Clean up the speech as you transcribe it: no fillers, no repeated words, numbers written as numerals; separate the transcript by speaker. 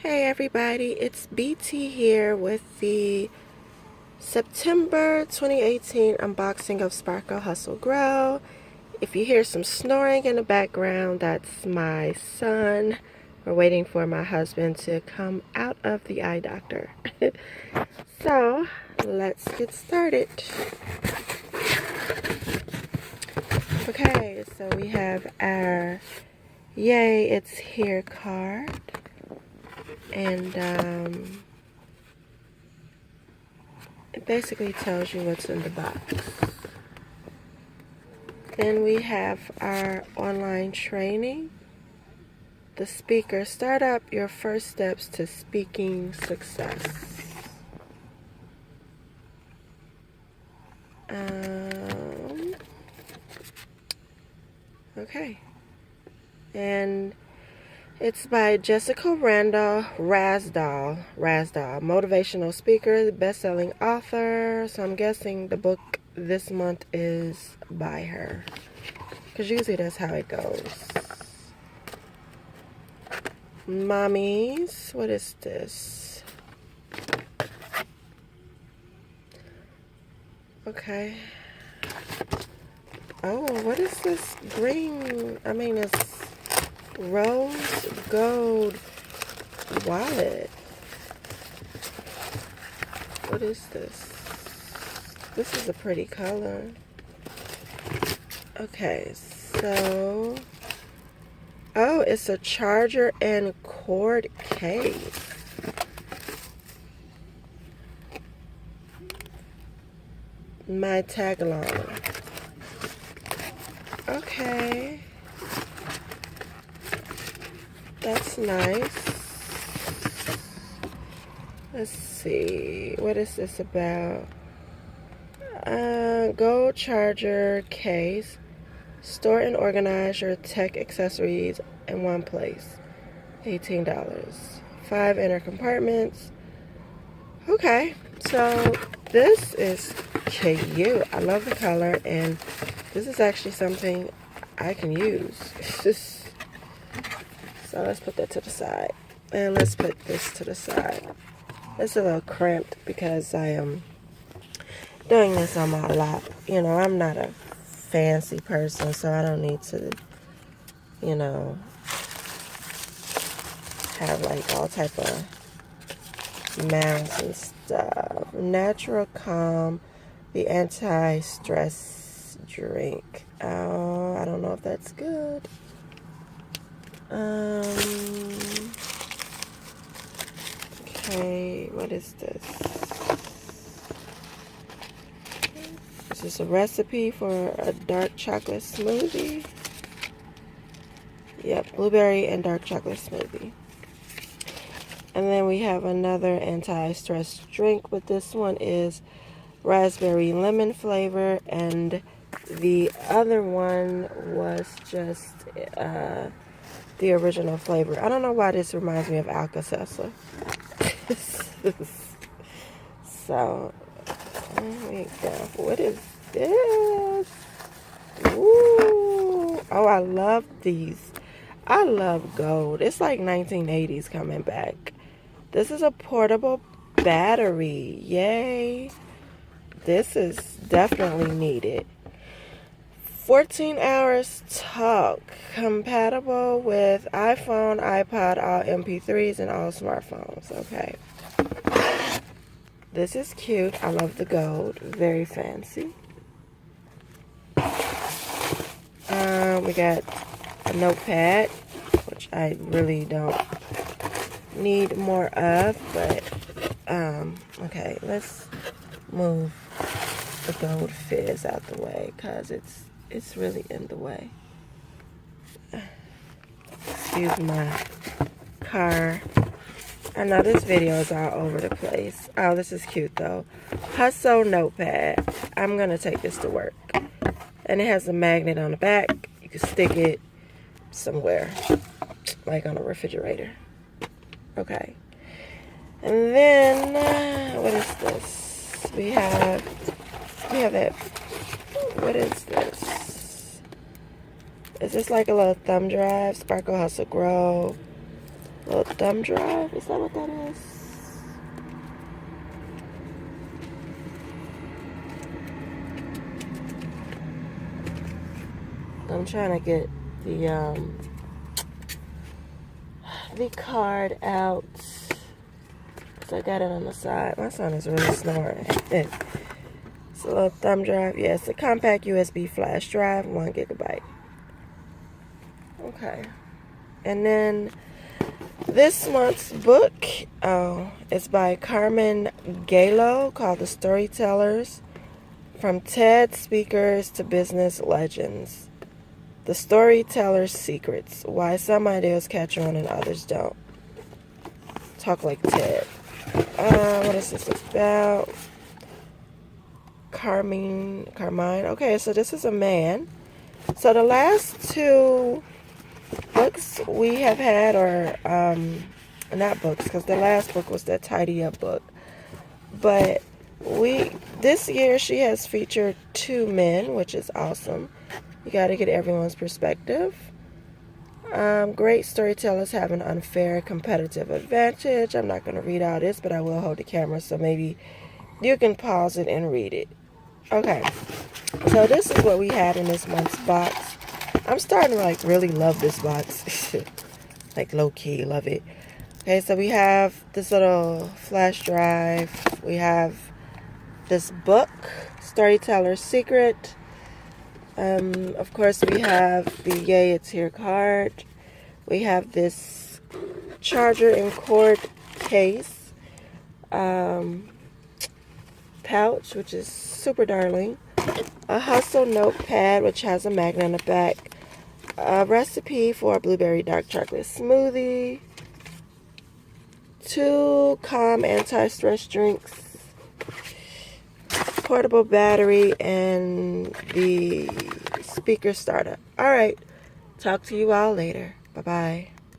Speaker 1: Hey everybody, it's BT here with the September 2018 unboxing of Sparkle Hustle Grow. If you hear some snoring in the background, that's my son. We're waiting for my husband to come out of the eye doctor. So, let's get started. Okay, so we have our Yay It's Here card. And it basically tells you what's in the box. Then we have our online training. The speaker, start up your first steps to speaking success. Okay. And it's by Jessica Randall Rasdall, motivational speaker, best-selling author. So I'm guessing the book this month is by her, because usually that's how it goes. Mommies, what is this? Okay. Oh, what is this green? It's rose gold wallet. What is this? This is a pretty color. Okay, so oh, it's a charger and cord case. My tag-along. Okay. That's nice. Let's see. What is this about? Gold charger case. Store and organize your tech accessories in one place. $18. 5 inner compartments. Okay. So this is cute. I love the color, and this is actually something I can use. So let's put that to the side. And let's put this to the side. It's a little cramped because I am doing this on my lap. You know, I'm not a fancy person, so I don't need to, you know, have like all type of mounts and stuff. Natural Calm, the anti-stress drink. Oh, I don't know if that's good. Okay, what is this? Is this a recipe for a dark chocolate smoothie? Yep, blueberry and dark chocolate smoothie. And then we have another anti-stress drink, but this one is raspberry lemon flavor, and the other one was just the original flavor. I don't know why this reminds me of Alka-Seltzer. So, there we go. What is this? Ooh. Oh, I love these. I love gold. It's like 1980s coming back. This is a portable battery. Yay. This is definitely needed. 14 hours talk. Compatible with iPhone, iPod, all MP3s, and all smartphones. Okay. This is cute. I love the gold. Very fancy. We got a notepad, which I really don't need more of, but okay, let's move the gold fizz out the way, because it's really in the way. Excuse my car. I know this video is all over the place. Oh, this is cute though. Hustle notepad. I'm gonna take this to work. And it has a magnet on the back. You can stick it somewhere, like on a refrigerator. Okay. And then, what is this? We have that, what is this? Is this like a little thumb drive? Sparkle Hustle Grow. Little thumb drive. Is that what that is? I'm trying to get the card out. So I got it on the side. My son is really snoring. It's a little thumb drive. Yeah, it's a compact USB flash drive, 1 gigabyte. Okay. And then this month's book, is by Carmen Galo, called The Storytellers: From TED Speakers to Business Legends. The Storyteller's Secrets: Why Some Ideas Catch On and Others Don't. Talk like TED. What is this about? Carmine. Okay, so this is a man. So the last 2 books we have had are not books, because the last book was that Tidy Up book. But this year she has featured 2 men, which is awesome. You got to get everyone's perspective. Great storytellers have an unfair competitive advantage. I'm not going to read all this, but I will hold the camera, so maybe you can pause it and read it. Okay, so this is what we had in this month's box. I'm starting to like really love this box. Like low-key love it. Okay, so we have this little flash drive. We have this book, Storyteller's Secret. Of course, we have the Yay It's Here card. We have this charger and cord case, pouch, which is super darling. A Hustle notepad, which has a magnet on the back. A recipe for a blueberry dark chocolate smoothie. 2 calm anti-stress drinks. Portable battery, and the speaker starter. All right. Talk to you all later. Bye-bye.